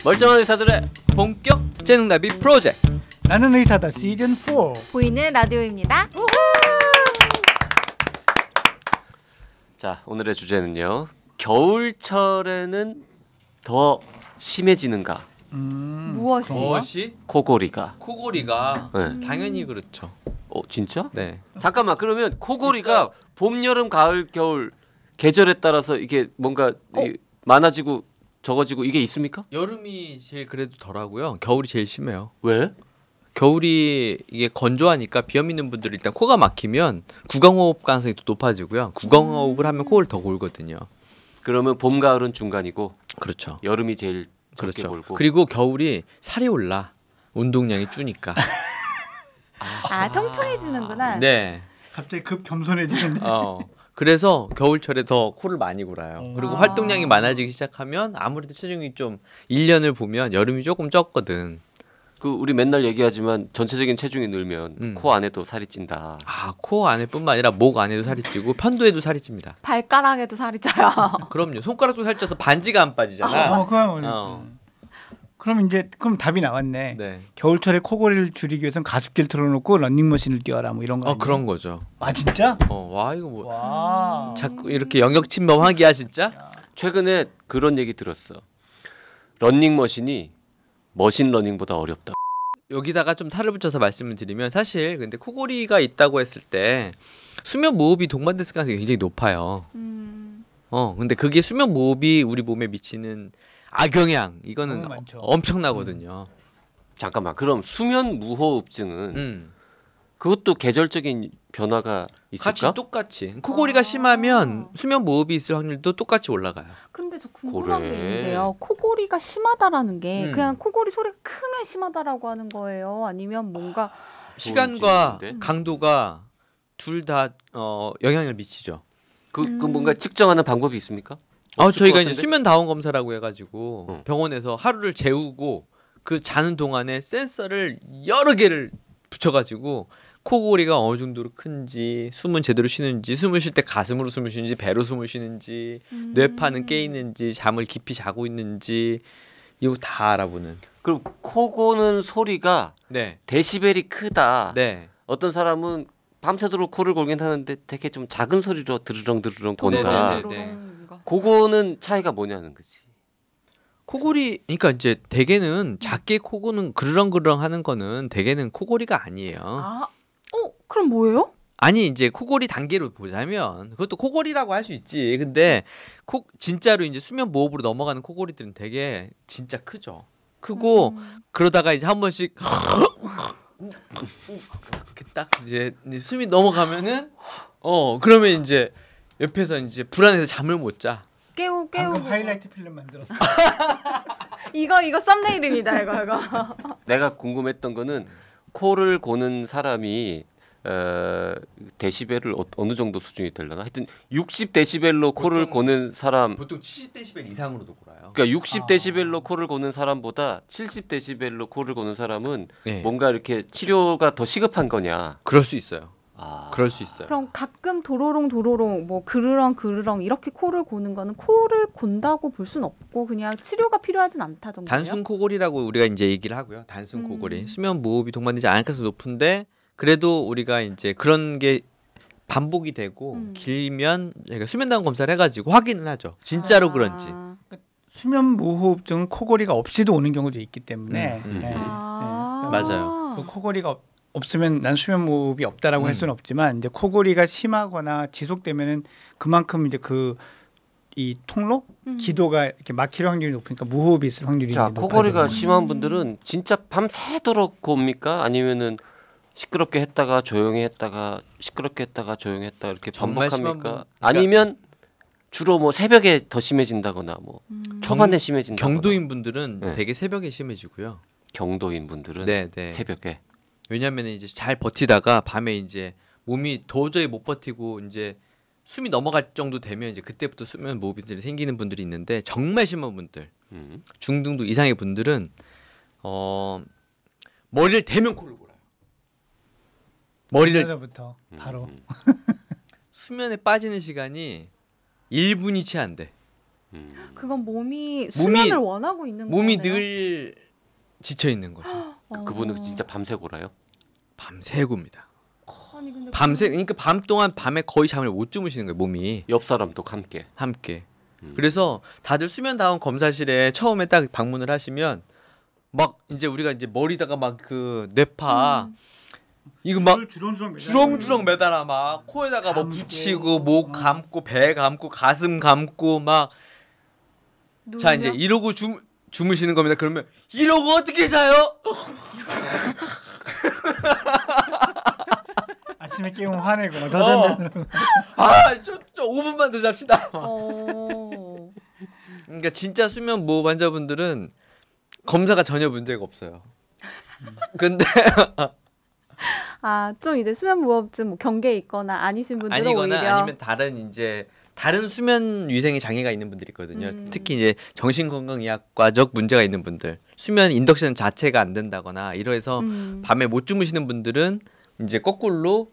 멀쩡한 의사들의 본격 재능나비 프로젝트. 나는 의사다 시즌 4. 보이는 라디오입니다. 자, 오늘의 주제는요. 겨울철에는 더 심해지는가? 무엇이? 코골이가. 코골이가 네. 당연히 그렇죠. 진짜? 네. 잠깐만, 그러면 코골이가 봄, 여름, 가을, 겨울 계절에 따라서 이게 뭔가 많아지고 적어지고 이게 있습니까? 여름이 제일 그래도 덜하고요. 겨울이 제일 심해요. 왜? 겨울이 이게 건조하니까 비염 있는 분들이 일단 코가 막히면 구강호흡 가능성이 더 높아지고요. 구강호흡을 하면 코를 더 골거든요. 그러면 봄, 가을은 중간이고 그렇죠. 여름이 제일 적게 그렇죠. 골고. 그리고 겨울이 살이 올라. 운동량이 줄니까. 통통해지는구나. 네. 갑자기 급 겸손해지는데. 그래서 겨울철에 더 코를 많이 골아요. 그리고 활동량이 많아지기 시작하면 아무래도 체중이 좀 1년을 보면 여름이 조금 쪘거든. 그 우리 맨날 얘기하지만 전체적인 체중이 늘면 코 안에도 살이 찐다. 코 안에뿐만 아니라 목 안에도 살이 찌고 편도에도 살이 찝니다. 발가락에도 살이 쪄요. 그럼요. 손가락도 살이 쪄서 반지가 안 빠지잖아. 그럼 이제 답이 나왔네. 네. 겨울철에 코골이를 줄이기 위해서는 가습기를 틀어놓고 런닝머신을 뛰어라 뭐 이런 거. 그런 거죠. 진짜? 와 이거 뭐 와. 자꾸 이렇게 영역 침범하기야 진짜? 최근에 그런 얘기 들었어. 런닝머신이 머신 러닝보다 어렵다. 여기다가 좀 살을 붙여서 말씀을 드리면 사실 근데 코골이가 있다고 했을 때 수면 무호흡이 동반됐을 가능성이 굉장히 높아요. 근데 그게 수면 무호흡이 우리 몸에 미치는 악영향 이거는 엄청나거든요. 잠깐만, 그럼 수면 무호흡증은 그것도 계절적인 변화가 있을까? 같이 똑같이 코골이가 심하면 수면 무호흡이 있을 확률도 똑같이 올라가요. 근데 저 궁금한 게 있는데요. 코골이가 심하다라는 게 그냥 코골이 소리가 크면 심하다라고 하는 거예요? 아니면 뭔가 시간과 강도가 둘 다 영향을 미치죠. 그 뭔가 측정하는 방법이 있습니까? 저희가 이제 수면 다운 검사라고 해가지고 병원에서 하루를 재우고 그 자는 동안에 센서를 여러 개를 붙여가지고 코골이가 어느 정도로 큰지, 숨은 제대로 쉬는지, 숨을 쉴 때 가슴으로 숨을 쉬는지, 배로 숨을 쉬는지, 뇌파는 깨 있는지, 잠을 깊이 자고 있는지 이거 다 알아보는. 그럼 코 고는 소리가 데시벨이 크다. 네. 어떤 사람은 밤새도록 코를 골긴 하는데 되게 좀 작은 소리로 드르렁드르렁 곤다. 그거는 차이가 뭐냐는 거지. 코골이, 그러니까 이제 대개는 작게 코 고는 그르렁그르렁 하는 거는 대개는 코골이가 아니에요. 그럼 뭐예요? 아니 이제 코골이 단계로 보자면 그것도 코골이라고 할 수 있지. 근데 진짜로 이제 수면 무호흡으로 넘어가는 코골이들은 되게 진짜 크죠. 크고 그러다가 이제 한 번씩 이렇게 딱 이제 숨이 넘어가면은 그러면 이제 옆에서 이제 불안해서 잠을 못 자. 깨우고. 방금 하이라이트 필름 만들었어. 이거 썸네일입니다. 이거. 내가 궁금했던 거는 코를 고는 사람이 데시벨을 어느 정도 수준이 되려나? 하여튼 60데시벨로 코를 고는 사람 보통 70데시벨 이상으로도 골아요. 그러니까 60데시벨로 코를 고는 사람보다 70데시벨로 코를 고는 사람은 뭔가 이렇게 치료가 더 시급한 거냐? 그럴 수 있어요. 그럴 수 있어요. 그럼 가끔 도로롱 뭐 그르렁 이렇게 코를 고는 거는 코를 곤다고 볼 순 없고 그냥 치료가 필요하진 않다 정도예요? 단순 코골이라고 우리가 이제 얘기를 하고요. 단순 코골이. 수면 무호흡이 동반되지 않을 가능성이 높은데 그래도 우리가 이제 그런 게 반복이 되고 길면 저희가 수면 다운 검사를 해가지고 확인을 하죠. 진짜로 그런지. 수면 무호흡증은 코골이가 없이도 오는 경우도 있기 때문에 맞아요. 그 코골이가 없으면 난 수면 무호흡이 없다라고 할 수는 없지만 이제 코골이가 심하거나 지속되면은 그만큼 이제 이 통로 기도가 이렇게 막힐 확률이 높으니까 무호흡이 있을 확률이 높아져요. 코골이가 심한 분들은 진짜 밤새도록 곱니까? 아니면은 시끄럽게 했다가 조용히 했다가 시끄럽게 했다가 조용히 했다가 이렇게 반복합니까? 아니면 주로 뭐 새벽에 더 심해진다거나 뭐 초반에 심해진다거나. 경도인 분들은 되게 새벽에 심해지고요. 경도인 분들은 새벽에. 왜냐하면 이제 잘 버티다가 밤에 이제 몸이 도저히 못 버티고 이제 숨이 넘어갈 정도 되면 이제 그때부터 수면 무호흡증이 생기는 분들이 있는데 정말 심한 분들, 중등도 이상의 분들은 머리를 대면 코를 골아요. 머리를부터 바로 수면에 빠지는 시간이 1분이 채 안 돼. 그건 몸이 수면을 원하고 있는 거네요. 몸이 늘 지쳐 있는 거죠. 그분은 진짜 밤새고라요? 밤새고입니다. 아니, 근데 그러니까 밤 동안 밤에 거의 잠을 못 주무시는 거예요. 몸이 옆 사람도 함께. 그래서 다들 수면 다운 검사실에 처음에 딱 방문을 하시면 막 이제 우리가 이제 머리다가 막 그 뇌파 이거 막 주렁주렁 매달아 막 코에다가 뭐 붙이고 목 감고 배 감고 가슴 감고 막 자 이제 이러고 주무시는 겁니다. 그러면 이러고 어떻게 자요? 아침에 깨우면 화내고 더 잔다고. 좀 5분만 더 잡시다. 그러니까 진짜 수면 무호흡 환자분들은 검사가 전혀 문제가 없어요. 근데 좀 이제 수면 무호흡증 뭐 경계에 있거나 아니신 분들은 아니거나 오히려 아니면 다른 수면 위생에 장애가 있는 분들이 있거든요. 특히 이제 정신건강의학과적 문제가 있는 분들, 수면 인덕션 자체가 안 된다거나 이러해서 밤에 못 주무시는 분들은 이제 거꾸로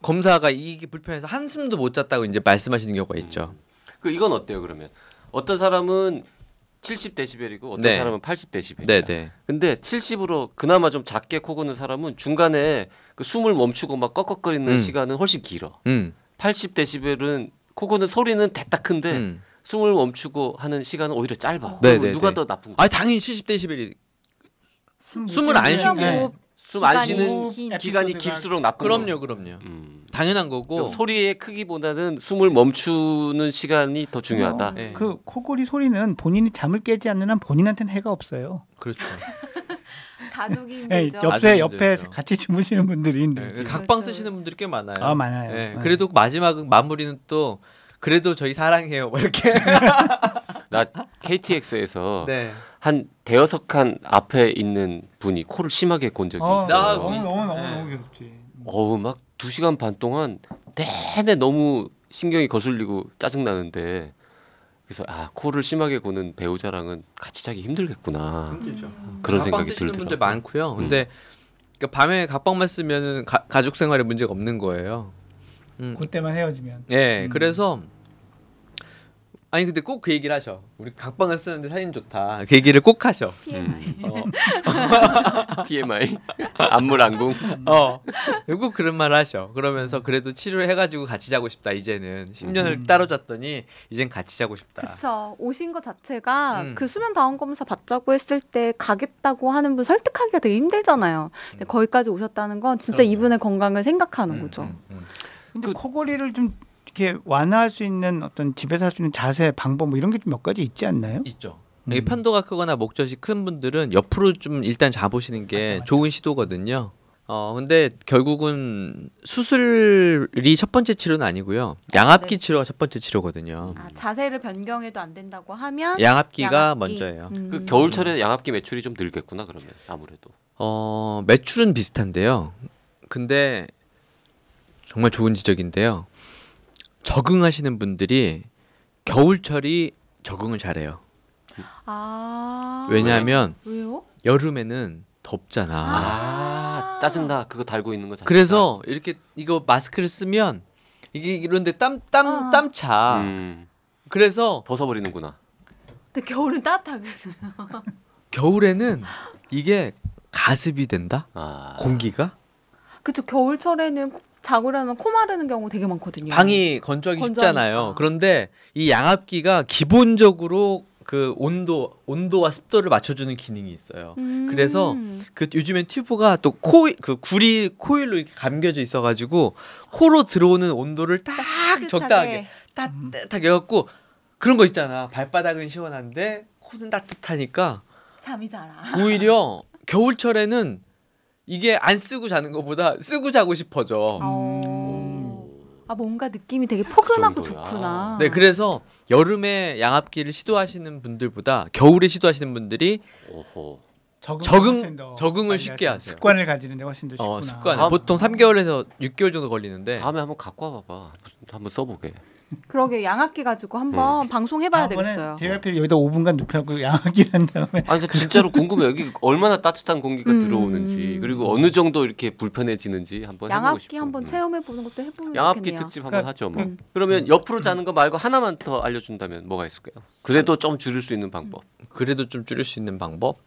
검사가 이게 불편해서 한숨도 못 잤다고 이제 말씀하시는 경우가 있죠. 이건 어때요? 그러면 어떤 사람은 70데시벨이고 어떤 네. 사람은 80데시벨이야. 네네. 근데 70으로 그나마 좀 작게 코 고는 사람은 중간에 그 숨을 멈추고 막 꺽꺽거리는 시간은 훨씬 길어. 80데시벨은 코 고는 소리는 대딱 큰데 숨을 멈추고 하는 시간은 오히려 짧아. 네네네. 누가 더 나쁜 거야? 당연히 70데시벨이 숨을 안 쉬게. 숨 안 쉬는 긴 기간이 길수록 나쁜 거야. 그럼요. 당연한 거고. 소리의 크기보다는 숨을 멈추는 시간이 더 중요하다. 네. 그 코골이 소리는 본인이 잠을 깨지 않는 한 본인한테는 해가 없어요. 그렇죠. 가족이 네, 힘들죠. 옆에 힘들죠. 같이 주무시는 분들이 힘들죠. 각방 그렇죠. 쓰시는 분들이 꽤 많아요. 많아요. 네. 그래도 마지막 마무리는 또 그래도 저희 사랑해요. 뭐 이렇게. 나 KTX에서 네. 한 대여섯 칸 앞에 있는 분이 코를 심하게 곤 적이 있어요. 너무 괴롭지. 막 2시간 반 동안 내내 너무 신경이 거슬리고 짜증나는데 그래서 코를 심하게 고는 배우자랑은 같이 자기 힘들겠구나. 힘들죠. 그런 각방 생각이 쓰시는 들더라고요. 분들 많고요. 근데 그러니까 밤에 각방만 쓰면은 가족 생활에 문제가 없는 거예요. 그때만 헤어지면. 네, 그래서 근데 꼭 그 얘기를 하셔. 우리 각방을 쓰는데 사진 좋다. 그 얘기를 꼭 하셔. TMI 안물안궁. 꼭 그런 말 하셔. 그러면서 그래도 치료를 해가지고 같이 자고 싶다. 이제는 10년을 따로 잤더니 이젠 같이 자고 싶다. 그렇죠. 오신 것 자체가 그 수면 다운 검사 받자고 했을 때 가겠다고 하는 분 설득하기가 되게 힘들잖아요. 근데 거기까지 오셨다는 건 진짜 이분의 건강을 생각하는 거죠. 근데 코골이를 좀 이렇게 완화할 수 있는 어떤 집에서 할 수 있는 자세 방법 뭐 이런 게 좀 몇 가지 있지 않나요? 있죠. 이게 편도가 크거나 목젖이 큰 분들은 옆으로 좀 일단 자보시는 게 좋은 시도거든요. 근데 결국은 수술이 첫 번째 치료는 아니고요. 양압기 치료가 첫 번째 치료거든요. 자세를 변경해도 안 된다고 하면 양압기가 먼저예요. 그 겨울철에 양압기 매출이 좀 늘겠구나 그러면 아무래도. 매출은 비슷한데요. 근데 정말 좋은 지적인데요. 적응하시는 분들이 겨울철이 적응을 잘해요. 왜냐하면 왜요? 여름에는 덥잖아. 짜증나 그거 달고 있는 거 자체가. 그래서 이렇게 이거 마스크를 쓰면 이게 이런데 땀 차. 그래서 벗어버리는구나. 근데 겨울은 따뜻하거든요. 겨울에는 이게 가습이 된다. 공기가. 그렇죠. 겨울철에는 자고 일어나면 코 마르는 경우 되게 많거든요. 방이 건조하기 쉽잖아요. 그런데 이 양압기가 기본적으로 그 온도와 습도를 맞춰주는 기능이 있어요. 그래서 그 요즘엔 튜브가 또 코일로 이렇게 감겨져 있어가지고 코로 들어오는 온도를 딱 적당하게 따뜻하게 해갖고 그런 거 있잖아. 발바닥은 시원한데 코는 따뜻하니까 잠이 잘 와. 오히려 겨울철에는 이게 안 쓰고 자는 것보다 쓰고 자고 싶어져. 뭔가 느낌이 되게 포근하고 그 정도야. 좋구나. 네, 그래서 여름에 양압기를 시도하시는 분들보다 겨울에 시도하시는 분들이 적응을 쉽게 하세요. 습관을 가지는데 훨씬 더 쉽구나. 습관. 보통 3개월에서 6개월 정도 걸리는데 다음에 한번 갖고 와봐봐. 한번 써보게. 그러게 양압기 가지고 한번 방송해봐야 되겠어요. JYP를 여기다 5분간 눕혀놓고 양압기를 한 다음에. 아니 진짜로 궁금해. 여기 얼마나 따뜻한 공기가 들어오는지 그리고 어느 정도 이렇게 불편해지는지 한번 해보고 싶어요. 양압기 한번 체험해보는 것도 해보면 양압기 좋겠네요. 특집 한번 하죠. 뭐. 그러면 옆으로 자는 거 말고 하나만 더 알려준다면 뭐가 있을까요? 그래도 좀 줄일 수 있는 방법. 그래도 좀 줄일 수 있는 방법?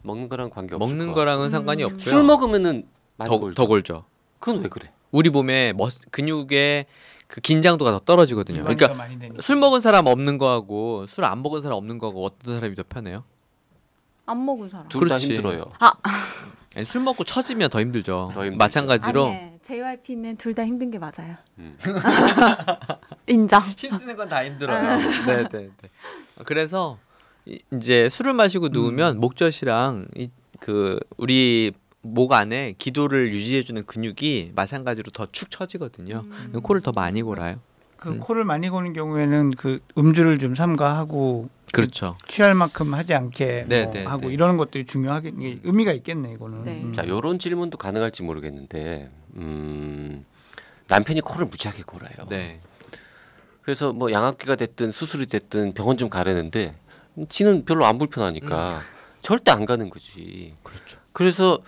먹는 거랑 관계 없을 먹는 것 거랑은 상관이 없고요. 술 먹으면은 많이 더 골죠. 그건 왜 그래? 우리 몸에 근육의 그 긴장도가 더 떨어지거든요. 그러니까 술 먹은 사람 없는 거하고 술 안 먹은 사람 없는 거하고 어떤 사람이 더 편해요? 안 먹은 사람. 둘 다 힘들어요. 아니, 술 먹고 처지면 더 힘들죠. 더 힘들죠. 마찬가지로 아니, JYP는 둘 다 힘든 게 맞아요. 인정. 힘쓰는 건 다 힘들어요. 네. 그래서 이제 술을 마시고 누우면 목젖이랑 그 우리 목 안에 기도를 유지해주는 근육이 마찬가지로 더 축 처지거든요. 코를 더 많이 골아요. 그 코를 많이 고는 경우에는 그 음주를 좀 삼가하고 그렇죠. 취할 만큼 하지 않게 네, 하고 이러는 것들이 중요하게 의미가 있겠네 이거는. 네. 자, 이런 질문도 가능할지 모르겠는데 남편이 코를 무지하게 골아요. 네. 그래서 뭐 양압기가 됐든 수술이 됐든 병원 좀 가려는데 지는 별로 안 불편하니까 절대 안 가는 거지. 그렇죠. 그래서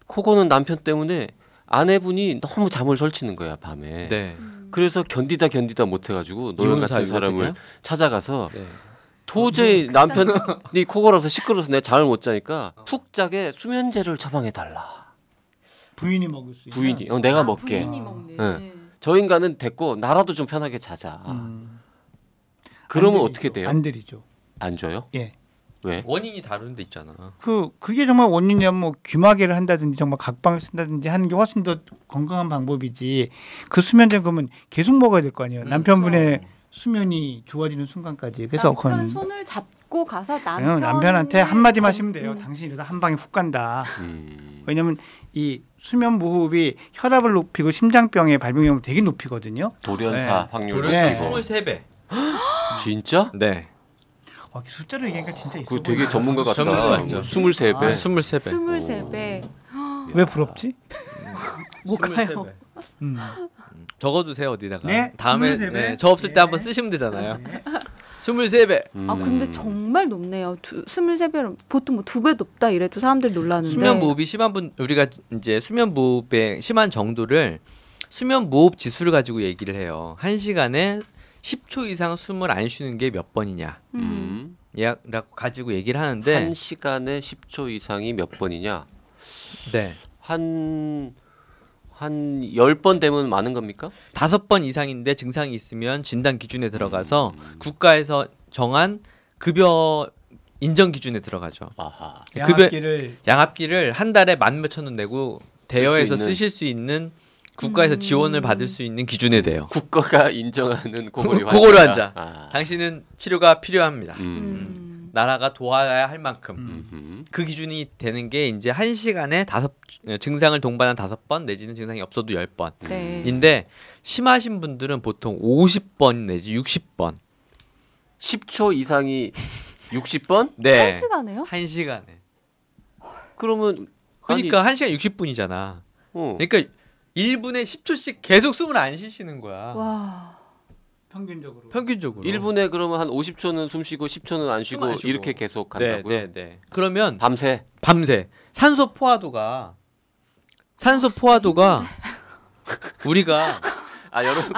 코 고는 남편 때문에 아내분이 너무 잠을 설치는 거야 밤에. 네. 그래서 견디다 못 해가지고 노연 같은 사람을 찾아가서 네. 도저히 남편이 코 골아서 시끄러워서 내가 잠을 못 자니까 푹 자게 수면제를 처방해 달라. 부인이 먹을 수 있는. 부인이 내가 먹게. 부인이 먹네. 네. 저 인간은 됐고 나라도 좀 편하게 자자. 그러면 어떻게 돼요? 안 들이죠. 안 줘요? 예. 왜? 원인이 다른 데 있잖아. 그게 정말 원인이면 뭐 귀마개를 한다든지 정말 각방을 쓴다든지 하는 게 훨씬 더 건강한 방법이지. 그 수면제 그러면 계속 먹어야 될 거 아니에요. 남편분의 수면이 좋아지는 순간까지. 그래서 남편 손을 잡고 가서 남편한테 한마디만 하시면 돼요. 당신 이러다 한 방에 훅 간다. 왜냐면 이 수면 무호흡이 혈압을 높이고 심장병의 발병 위험을 되게 높이거든요. 돌연사 확률을 돌연사 높이고. 23배. 진짜? 네. 숫자로 얘기하니까 진짜 있어. 그 되게 전문가 같다. 전문가 같죠. 23배. 23배. 23배. 왜 부럽지? 뭐가요? 적어두세요 어디다가. 네, 다음에 23배. 네, 저 없을 때 한번 쓰시면 되잖아요. 23배. 아 근데 정말 높네요. 23배는 보통 뭐 2배 높다 이래도 사람들이 놀라는데. 수면 무호흡이 심한 분 우리가 이제 수면 무호흡의 심한 정도를 수면 무호흡 지수를 가지고 얘기를 해요. 1시간에 10초 이상 숨을 안 쉬는 게 몇 번이냐. 라고 가지고 얘기를 하는데 1시간에 10초 이상이 몇 번이냐? 네. 한 10번 되면 많은 겁니까? 5번 이상인데 증상이 있으면 진단 기준에 들어가서 국가에서 정한 급여 인정 기준에 들어가죠. 아하. 양압기를 한 달에 10,000원 내고 대여해서 쓰실 수 있는 국가에서 지원을 받을 수 있는 기준에 돼요. 국가가 인정하는 고고리 환자. 아. 당신은 치료가 필요합니다. 나라가 도와야 할 만큼 그 기준이 되는 게 이제 1시간에 증상을 동반한 5번 내지는 증상이 없어도 10번인데 심하신 분들은 보통 50번 내지 60번. 10초 이상이 60번? 네. 1시간에요? 1시간에. 그러면 그러니까 1시간 60분이잖아. 그러니까 1분에 10초씩 계속 숨을 안 쉬시는 거야. 와. 평균적으로. 1분에 그러면 한 50초는 숨 쉬고 10초는 안 쉬고 이렇게 계속 간다고요? 네. 그러면 밤새 산소 포화도가 우리가 여러분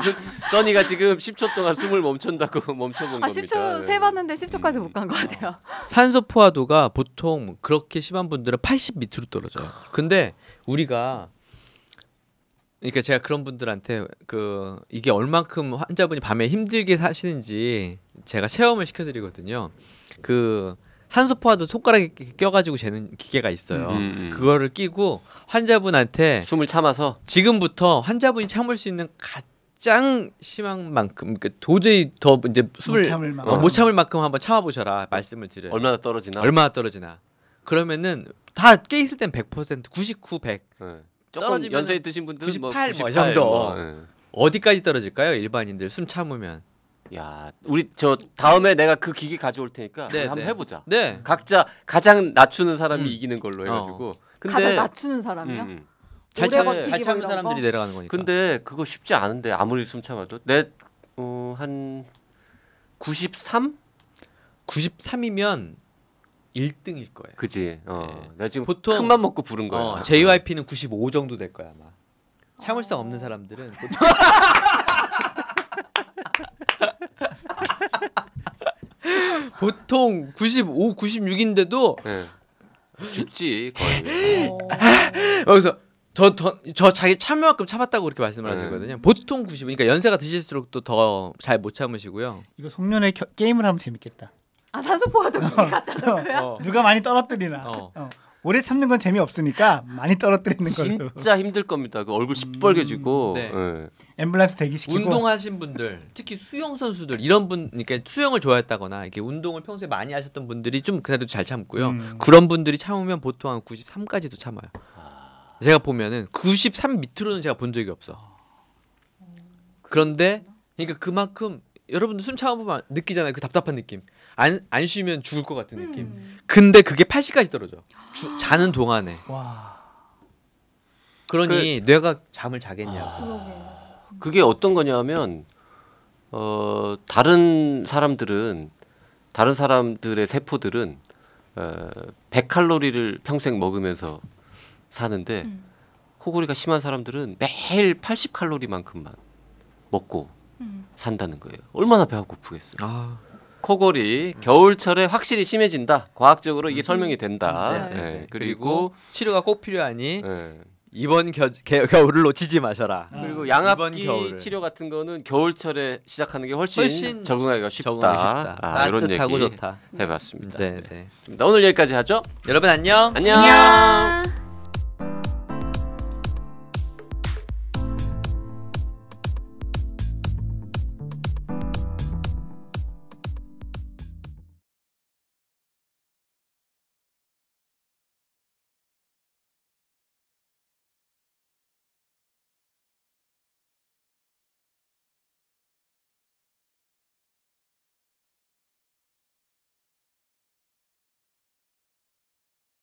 써니가 지금 10초 동안 숨을 멈춘다고 멈춰본 겁니다. 10초 세봤는데 10초까지 못 간 것 같아요. 산소 포화도가 보통 그렇게 심한 분들은 80 밑으로 떨어져요. 근데 우리가 그러니까 제가 그런 분들한테 이게 얼만큼 환자분이 밤에 힘들게 사시는지 제가 체험을 시켜드리거든요. 산소 포화도 손가락에 껴가지고 재는 기계가 있어요. 그거를 끼고 환자분한테 숨을 참아서 지금부터 환자분이 참을 수 있는 가장 심한 만큼 그러니까 도저히 더 이제 숨을 못 참을 만큼 한번 참아보셔라 말씀을 드려요. 얼마나 떨어지나. 그러면은 다 깨 있을 땐 100%, 99, 100. 조금 연세 드신 분들은 98 뭐 이 정도. 어디까지 떨어질까요? 일반인들 숨 참으면. 야, 우리 저 다음에 내가 그 기계 가져올 테니까 한번 해보자. 네. 각자 가장 낮추는 사람이 이기는 걸로 해가지고. 가장 낮추는 사람이요? 잘 오래 참, 버티기 잘 참는 뭐 이런 사람들이 거? 내려가는 거니까. 근데 그거 쉽지 않은데 아무리 숨 참아도 한 93? 93이면 1등일 거예요. 그지. 네. 내가 지금 보통- 큰맘 먹고 부른 거야. JYP는 95 정도 될 거야 아마. 참을성 없는 사람들은 보통 보통 95, 96인데도 네. 죽지 거의. 여기서 저 자기 참을만큼 참았다고 그렇게 말씀을 하시거든요. 보통 90. 그러니까 연세가 드실수록 또 더 잘 못 참으시고요. 이거 송년회 게임을 하면 재밌겠다. 아 산소포가 더 갖다 놓고요? 누가 많이 떨어뜨리나. 오래 참는 건 재미없으니까 많이 떨어뜨리는 걸로. 진짜 힘들 겁니다. 그 얼굴 시뻘개지고. 네. 예. 앰뷸런스 대기시키고. 운동하신 분들, 특히 수영 선수들 이런 분, 그러니까 수영을 좋아했다거나 이렇게 운동을 평소에 많이 하셨던 분들이 좀 그래도 잘 참고요. 그런 분들이 참으면 보통 한 93까지도 참아요. 제가 보면은 93 밑으로는 제가 본 적이 없어. 그런데 그러니까 그만큼 여러분들 숨 참아보면 느끼잖아요. 그 답답한 느낌. 안 쉬면 죽을 것 같은 느낌. 근데 그게 80까지 떨어져. 자는 동안에. 와. 그러니 뇌가 잠을 자겠냐고. 그게 어떤 거냐면 다른 사람들의 세포들은 100칼로리를 평생 먹으면서 사는데 코골이가 심한 사람들은 매일 80칼로리만큼만 먹고 산다는 거예요. 얼마나 배가 고프겠어요. 코골이 겨울철에 확실히 심해진다. 과학적으로 이게 설명이 된다. 네. 그리고 치료가 꼭 필요하니 네. 이번 겨울을 놓치지 마셔라. 그리고 양압기 치료 같은 거는 겨울철에 시작하는 게 훨씬 적응하기가 쉽다. 이런 얘기 따뜻하고 좋다. 해봤습니다. 네. 오늘 여기까지 하죠. 여러분 안녕. 안녕.